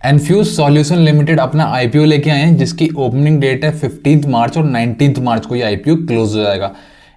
एनफ्यूज solution limited अपना IPO लेके आए हैं जिसकी ओपनिंग डेट है 15 मार्च और 19 मार्च को ये आईपीओ क्लोज हो जाएगा।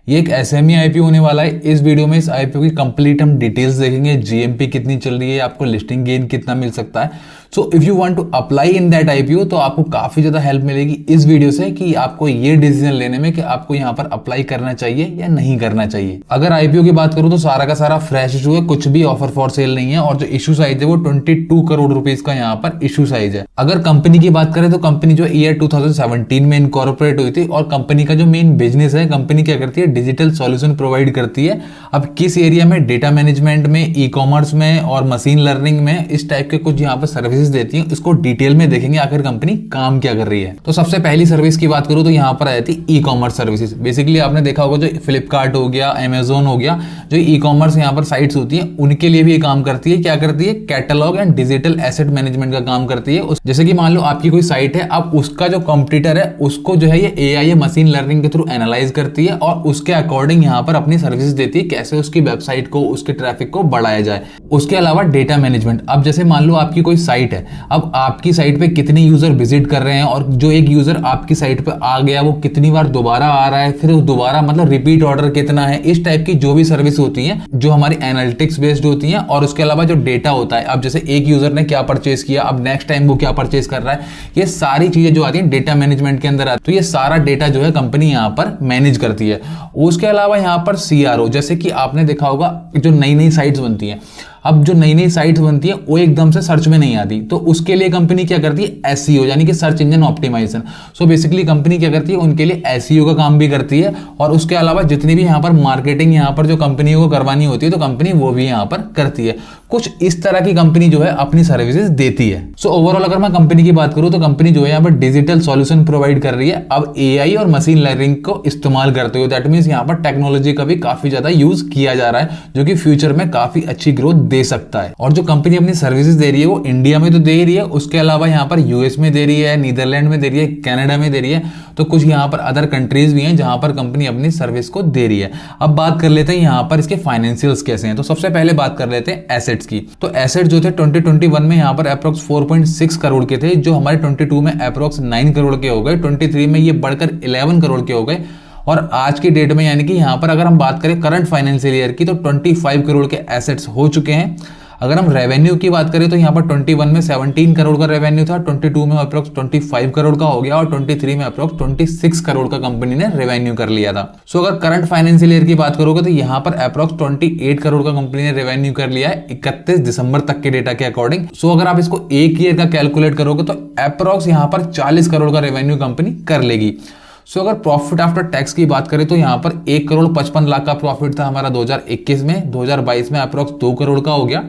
ये एक एसएमई आईपीओ होने वाला है। इस वीडियो में इस आईपीओ की कंप्लीट हम डिटेल्स देखेंगे, जीएमपी कितनी चल रही है, आपको लिस्टिंग गेन कितना मिल सकता है। So if you want to apply in that IPO तो आपको काफी ज्यादा हेल्प मिलेगी इस वीडियो से कि आपको ये डिसीजन लेने में कि आपको यहाँ पर अप्लाई करना चाहिए या नहीं करना चाहिए। अगर आईपीओ की बात करूं तो सारा का सारा फ्रेश इशू है, कुछ भी ऑफर फॉर सेल नहीं है और जो इशू साइज है वो 22 करोड़ रुपीज का यहाँ पर इशू साइज है। अगर कंपनी की बात करें तो कंपनी जो ईयर 2017 में इनकॉर्पोरेट हुई थी और कंपनी का जो मेन बिजनेस है, कंपनी क्या करती है, डिजिटल सॉल्यूशन प्रोवाइड करती है। अब किस एरिया में, डेटा मैनेजमेंट में, ई कॉमर्स में और मशीन लर्निंग में, इस टाइप के कुछ यहाँ पर सर्विसेज देती है। इसको डिटेल में देखेंगे आखिर कंपनी काम क्या कर रही है। तो सबसे पहली सर्विस की बात करूं तो यहाँ पर आ जाती है ई कॉमर्स सर्विसेज। बेसिकली आपने देखा होगा जो फ्लिपकार्ट हो गया, अमेजोन हो गया, जो ई कॉमर्स यहाँ पर साइट्स होती है उनके लिए भी ये काम करती है। क्या करती है, catalogue and digital asset management का काम करती है। जैसे कि मान लो आपकी कोई साइट है, अब उसका जो कॉम्पिटिटर है उसको जो है ये एआई मशीन लर्निंग के थ्रू एनालाइज करती है और उसके अकॉर्डिंग यहाँ पर अपनी सर्विसेज देती है कैसे उसकी वेबसाइट को, उसके ट्रैफिक को बढ़ाया जाए। उसके अलावा डेटा मैनेजमेंट, अब जैसे मान लो आपकी कोई साइट है, अब आपकी साइट पे कितने यूजर विजिट कर रहे हैं और जो एक यूजर आपकी साइट पे आ गया वो कितनी बार दोबारा आ रहा है, फिर दोबारा मतलब रिपीट ऑर्डर कितना है, इस टाइप की जो भी सर्विस होती हैं जो हमारी एनालिटिक्स बेस्ड होती हैं। और उसके अलावा जो डेटा होता है, अब जैसे एक यूजर ने क्या परचेज किया, अब नेक्स्ट टाइम वो क्या परचेज कर रहा है, ये सारी चीजें जो आती हैं डेटा मैनेजमेंट के अंदर आती है। तो ये सारा डेटा जो है कंपनी यहाँ पर मैनेज करती है। उसके अलावा यहाँ पर सीआरओ, जैसे कि आपने देखा होगा जो नई नई साइट्स बनती हैं, अब जो नई नई साइट्स बनती है वो एकदम से सर्च में नहीं आती, तो उसके लिए कंपनी क्या करती है, एसईओ यानी कि search engine optimisation. So basically company क्या करती है, उनके लिए एसईओ का काम भी करती है। और उसके अलावा जितनी भी यहाँ पर मार्केटिंग यहाँ पर जो कंपनी को करवानी होती है तो कंपनी वो भी यहाँ पर करती है। कुछ इस तरह की कंपनी जो है अपनी सर्विसेज देती है। सो ओवरऑल अगर मैं कंपनी की बात करूं तो कंपनी जो है यहाँ पर डिजिटल सॉल्यूशन प्रोवाइड कर रही है। अब एआई और मशीन लर्निंग को इस्तेमाल करते हुए, दैट मींस यहाँ पर टेक्नोलॉजी का भी काफी ज्यादा यूज किया जा रहा है जो कि फ्यूचर में काफी अच्छी ग्रोथ दे सकता है। और जो कंपनी अपनी सर्विसेज दे रही है वो इंडिया में तो दे रही है, उसके अलावा यहाँ पर यूएस में दे रही है, नीदरलैंड में दे रही है, कनाडा में दे रही है, तो कुछ यहाँ पर अदर कंट्रीज भी हैं जहां पर कंपनी अपनी सर्विस को दे रही है। अब बात कर लेते हैं यहाँ पर इसके फाइनेंशियल्स कैसे हैं। तो सबसे पहले बात कर लेते हैं एसेट्स की। तो एसेट जो थे 2021 में यहाँ पर अप्रोक्स 4.6 करोड़ के थे, जो हमारे 22 में अप्रोक्स 9 करोड़ के हो गए, 23 में ये बढ़कर 11 करोड़ के हो गए और आज की डेट में यानी कि यहाँ पर अगर हम बात करें करंट फाइनेंशियल ईयर की तो 25 करोड़ के एसेट्स हो चुके हैं। अगर हम रेवेन्यू की बात करें तो यहाँ पर 21 में 17 करोड़ का रेवेन्यू था, 22 में अप्रोक्स 25 करोड़ का हो गया और 23 में अप्रोक्स 26 करोड़ का कंपनी ने रेवेन्यू कर लिया था। सो अगर करंट फाइनेंशियल ईयर की बात करोगे तो यहाँ पर अप्रोक्स 28 करोड़ का कंपनी ने रेवेन्यू कर लिया है 31 दिसंबर तक के डेटा के अकॉर्डिंग। सो अगर आप इसको एक ईयर का कैलकुलेट करोगे तो अप्रोक्स यहाँ पर 40 करोड़ का रेवेन्यू कंपनी कर लेगी। सो अगर प्रॉफिट आफ्टर टैक्स की बात करें तो यहाँ पर 1 करोड़ 55 लाख का प्रॉफिट था हमारा 2021 में, 2022 में अप्रोक्स 2 करोड़ का हो गया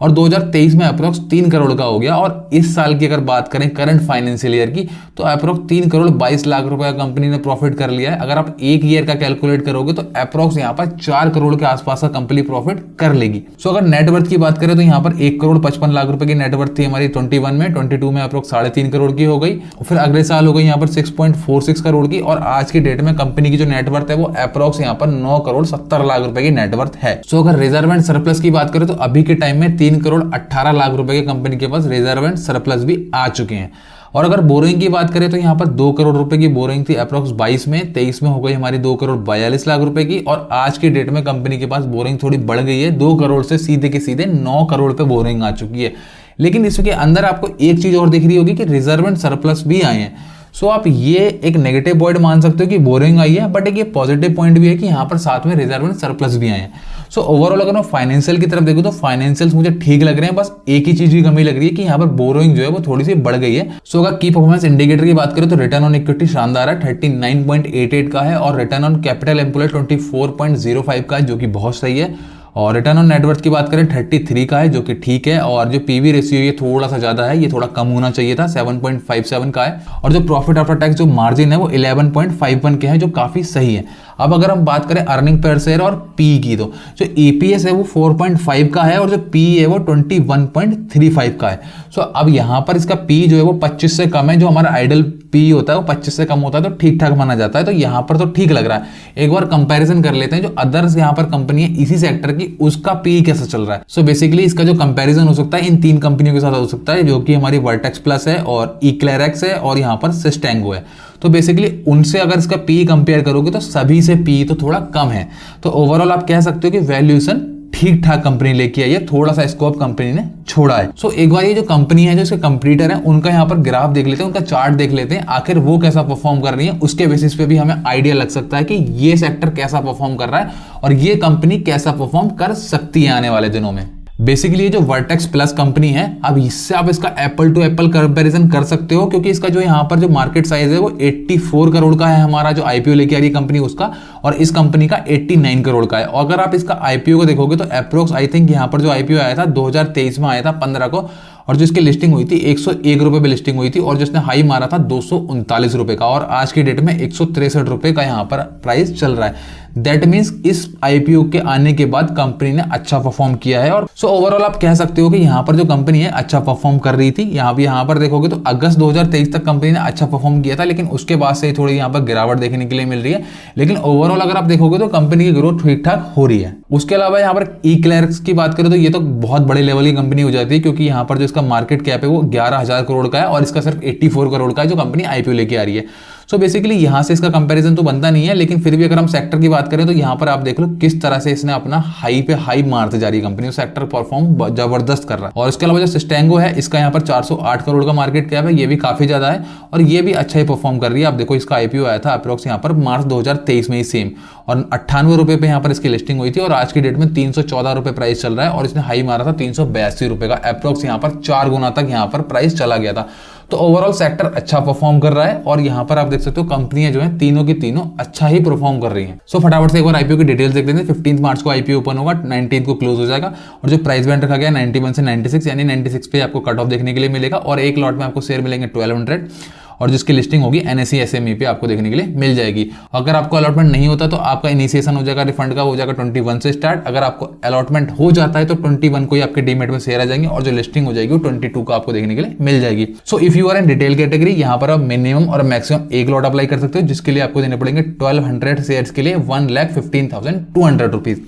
और 2023 में अप्रोक्स 3 करोड़ का हो गया। और इस साल की अगर बात करें करंट फाइनेंशियल ईयर की तो अप्रोक्स 3 करोड़ 22 लाख रुपए का कंपनी ने प्रॉफिट कर लिया है। अगर आप एक ईयर का कैलकुलेट करोगे तो अप्रोक्स यहाँ पर 4 करोड़ के आसपास का कंपनी प्रॉफिट कर लेगी। सो अगर नेटवर्थ की बात करें तो यहाँ पर 1 करोड़ 55 लाख रुपए की नेटवर्थ थी हमारी 21 में, 22 में अप्रोक्स 3.5 करोड़ की हो गई, फिर अगले साल हो गई यहाँ पर 6.46 करोड़ की और आज की डेट में कंपनी की जो नेटवर्थ है वो अप्रोक्स यहाँ पर 9 करोड़ 70 लाख रुपए की नेटवर्थ है। सो अगर रिजर्व एंड सरप्लस की बात करें तो अभी के टाइम में 3 करोड़ 18 लाख रुपए की कंपनी के पास रिजर्व एंड सरप्लस भी आ चुके हैं। और अगर बोरिंग की बात करें तो यहाँ पर 2 करोड़ रुपए की बोरिंग थी अप्रोक्स 22 में, 23 में हो गई हमारी 2 करोड़ 42 लाख रुपए की और आज की डेट में कंपनी के पास बोरिंग थोड़ी बढ़ गई है, 2 करोड़ से सीधे के सीधे 9 करोड़ पे बोरिंग आ चुकी है। लेकिन इसके अंदर आपको एक चीज और दिख रही होगी कि रिजर्व एंड सरप्लस भी आए हैं। सो आप ये एक नेगेटिव पॉइंट मान सकते हो कि बोरिंग आई है, बट एक ये पॉजिटिव पॉइंट भी है कि यहाँ पर साथ में रिजर्व एंड सरप्लस भी आए हैं। सो ओवरऑल अगर मैं फाइनेंशियल की तरफ देखूं तो फाइनेंशियल्स मुझे ठीक लग रहे हैं, बस एक ही चीज की कमी लग रही है कि यहाँ पर बोरोइंग जो है वो थोड़ी सी बढ़ गई है। सो अगर की परफॉर्मेंस इंडिकेटर की बात करें तो रिटर्न ऑन इक्विटी शानदार है, 39.88 का है और रिटर्न ऑन कैपिटल एम्प्लॉयड 24.05 का है जो कि बहुत सही है। और रिटर्न ऑन नेटवर्थ की बात करें 33 का है जो कि ठीक है और जो पीवी रेशियो ये थोड़ा सा ज्यादा है, ये थोड़ा कम होना चाहिए था, 7.57 का है। और जो प्रॉफिट आफ्टर टैक्स जो मार्जिन है वो 11.51 के है जो काफी सही है। अब अगर हम बात करें अर्निंग पर शेयर और पी की, तो जो EPS है वो 4.5 का है और जो पी है वो 21.35 का है। सो अब यहाँ पर इसका पी जो है वो 25 से कम है। जो हमारा आइडल पी होता है वो 25 से कम होता है तो ठीक ठाक माना जाता है, तो यहाँ पर तो ठीक लग रहा है। एक बार कंपैरिजन कर लेते हैं जो अदर्स यहाँ पर कंपनी है इसी सेक्टर की, उसका पी कैसा चल रहा है। सो बेसिकली इसका जो कंपैरिजन हो सकता है इन 3 कंपनियों के साथ हो सकता है, जो कि हमारी वर्टेक्स प्लस है और इक्लेरेक्स है और यहाँ पर सिस्टेंगो है। तो बेसिकली उनसे अगर इसका पी कंपेयर करोगे तो सभी से पी तो थोड़ा कम है। तो ओवरऑल आप कह सकते हो कि वैल्यूएशन ठीक ठाक कंपनी लेके आई है, थोड़ा सा स्कोप कंपनी ने छोड़ा है। सो एक बार ये जो कंपनी है जो इसके कंपटीटर है उनका यहाँ पर ग्राफ देख लेते हैं, उनका चार्ट देख लेते हैं, आखिर वो कैसा परफॉर्म कर रही है। उसके बेसिस पे भी हमें आइडिया लग सकता है कि ये सेक्टर कैसा परफॉर्म कर रहा है और ये कंपनी कैसा परफॉर्म कर सकती है आने वाले दिनों में। बेसिकली ये जो वर्टेक्स प्लस कंपनी है, अब इससे आप इसका एप्पल टू एप्पल कंपैरिजन कर सकते हो, क्योंकि इसका जो यहाँ पर जो मार्केट साइज है वो 84 करोड़ का है हमारा जो आईपीओ लेके आ रही है कंपनी उसका, और इस कंपनी का 89 करोड़ का है। और अगर आप इसका आईपीओ को देखोगे तो अप्रोक्स आई थिंक यहाँ पर जो आईपीओ आया था 2023 में आया था 15 को, और जिसकी लिस्टिंग हुई थी 101 रुपए पे लिस्टिंग हुई थी और जिसने हाई मारा था 239 रुपए का, और आज की डेट में 163 रुपए का यहाँ पर प्राइस चल रहा है। दैट मीन्स इस आईपीओ के आने के बाद कंपनी ने अच्छा परफॉर्म किया है। और सो ओवरऑल आप कह सकते हो कि यहाँ पर जो कंपनी है अच्छा परफॉर्म कर रही थी। यहाँ पर देखोगे तो अगस्त 2023 तक कंपनी ने अच्छा परफॉर्म किया था, लेकिन उसके बाद से थोड़ी यहाँ पर गिरावट देखने के लिए मिल रही है। लेकिन ओवरऑल अगर आप देखोगे तो कंपनी की ग्रोथ ठीक ठाक हो रही है। उसके अलावा यहाँ पर इक्लेरेक्स की बात करें तो ये तो बहुत बड़े लेवल की कंपनी हो जाती है, क्योंकि यहाँ पर जो इसका मार्केट कैप है वो 11,000 करोड़ का है और इसका सिर्फ 84 करोड़ का है जो कंपनी आईपीओ लेके आ रही है। सो बेसिकली यहाँ से इसका कंपैरिजन तो बनता नहीं है, लेकिन फिर भी अगर हम सेक्टर की बात करें तो यहाँ पर आप देख लो किस तरह से इसने अपना हाई पे हाई मारते जा रही है कंपनी, सेक्टर परफॉर्म जबरदस्त कर रहा है। और इसके अलावा जो सिस्टेंगो है इसका यहाँ पर 408 करोड़ का मार्केट कैप है, ये भी काफी ज्यादा है और ये भी अच्छा ही परफॉर्म कर रही है। आप देखो इसका आईपीओ आया था अप्रोक्स यहाँ पर मार्च 2023 में ही सेम, और 98 रुपए पे यहाँ पर इसकी लिस्टिंग हुई थी और आज की डेट में 314 रुपए प्राइस चल रहा है और इसने हाई मारा था 382 रुपए का, अप्रोक्स यहाँ पर 4 गुना तक यहाँ पर प्राइस चला गया था। तो ओवरऑल सेक्टर अच्छा परफॉर्म कर रहा है और यहाँ पर आप देख सकते हो कंपनियां जो हैं तीनों की तीनों अच्छा ही परफॉर्म कर रही हैं। सो फटाफट से एक बार आईपीओ की डिटेल्स देख लेते हैं। 15 मार्च को आईपीओ ओपन होगा, 19 को क्लोज हो जाएगा और जो प्राइस बैंड रखा गया 91 से 96, यानी 96 पे आपको कट ऑफ देखने के लिए मिलेगा और एक लॉट में आपको शेयर मिलेंगे 1200 और जिसकी लिस्टिंग होगी NSE SME पे आपको देखने के लिए मिल जाएगी। अगर आपको अलॉटमेंट नहीं होता तो आपका इनिशिएशन हो जाएगा रिफंड का, हो जाएगा 21 से स्टार्ट। अगर आपको अलॉटमेंट हो जाता है तो 21 को ही आपके डीमेट में शेयर आ जाएंगे और जो लिस्टिंग हो जाएगी वो 22 को आपको देखने के लिए मिल जाएगी। So if you are in retail category, यहाँ पर आप मिनिमम और मैक्सिमम एक लॉट अप्लाई कर सकते हो, जिसके लिए आपको देने पड़ेंगे 1200 शेयर्स के लिए 1,15,200 रुपीज।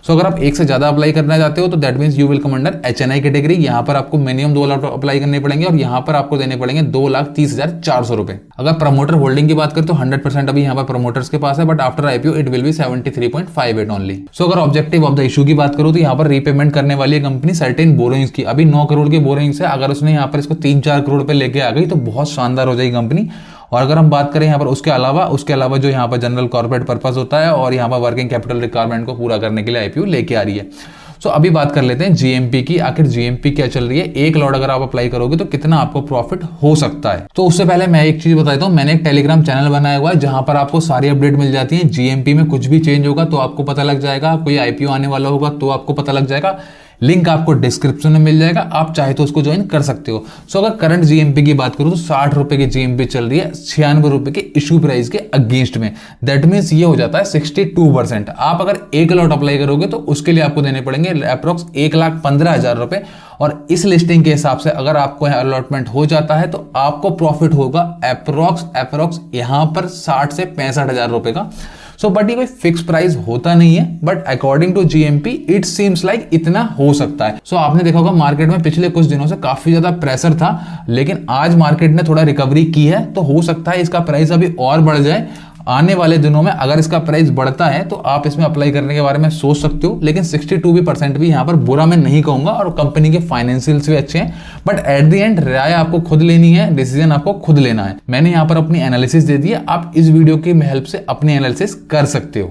सो अगर आप एक से ज्यादा अप्लाई करना चाहते हो तो that means you will come under HNI category. यहाँ पर आपको मिनिमम 2 लाख अप्लाई करने पड़ेंगे और यहाँ पर आपको देने पड़ेंगे 2,30,400 रुपए। अगर प्रमोटर होल्डिंग की बात करें तो 100% अभी यहाँ पर प्रमोटर्स के पास है, but after IPO it will be 73.58 only. So अगर ऑब्जेक्टिव ऑफ द इशू की बात करूँ तो यहाँ पर रीपेमेंट करने वाली है कंपनी सर्टेन बोरोइंग्स की। अभी 9 करोड़ की बोरोइंग्स है, अगर उसने यहाँ पर इसको 3-4 करोड़ पे लेके आ गई तो बहुत शानदार हो जाएगी कंपनी। और अगर हम बात करें यहाँ पर उसके अलावा जो यहाँ पर जनरल कॉर्पोरेट पर्पस होता है और यहाँ पर वर्किंग कैपिटल रिक्वायरमेंट को पूरा करने के लिए आईपीओ लेके आ रही है। सो अभी बात कर लेते हैं जीएमपी की। आखिर जीएमपी क्या चल रही है, एक लॉट अगर आप अप्लाई करोगे तो कितना आपको प्रॉफिट हो सकता है। तो उससे पहले मैं एक चीज बता देता हूँ, मैंने एक टेलीग्राम चैनल बनाया हुआ है जहां पर आपको सारी अपडेट मिल जाती है। जीएमपी में कुछ भी चेंज होगा तो आपको पता लग जाएगा, कोई आईपीओ आने वाला होगा तो आपको पता लग जाएगा। लिंक आपको डिस्क्रिप्शन में मिल जाएगा, आप चाहे तो उसको ज्वाइन कर सकते हो। सो अगर करंट जीएमपी की बात करूं तो 60 रुपए की जीएमपी चल रही है 96 रुपए के इशू प्राइस के अगेंस्ट में। दैट मीन्स ये हो जाता है 62%। आप अगर एक लॉट अप्लाई करोगे तो उसके लिए आपको देने पड़ेंगे अप्रोक्स 1,15,000 रुपए और इस लिस्टिंग के हिसाब से अगर आपको अलॉटमेंट हो जाता है तो आपको प्रॉफिट होगा अप्रोक्स यहाँ पर 60 से 65,000 रुपए का। सो बट ये कोई फिक्स प्राइस होता नहीं है, but according to GMP it seems like इतना हो सकता है। सो आपने देखा होगा मार्केट में पिछले कुछ दिनों से काफी ज्यादा प्रेशर था, लेकिन आज मार्केट ने थोड़ा रिकवरी की है, तो हो सकता है इसका प्राइस अभी और बढ़ जाए। आने वाले दिनों में अगर इसका प्राइस बढ़ता है तो आप इसमें अप्लाई करने के बारे में सोच सकते हो। लेकिन 62% भी यहाँ पर बुरा मैं नहीं कहूंगा और कंपनी के फाइनेंशियल्स भी अच्छे हैं, बट एट द एंड राय आपको खुद लेनी है, डिसीजन आपको खुद लेना है। मैंने यहाँ पर अपनी एनालिसिस दे दी है, आप इस वीडियो की हेल्प से अपनी एनालिसिस कर सकते हो।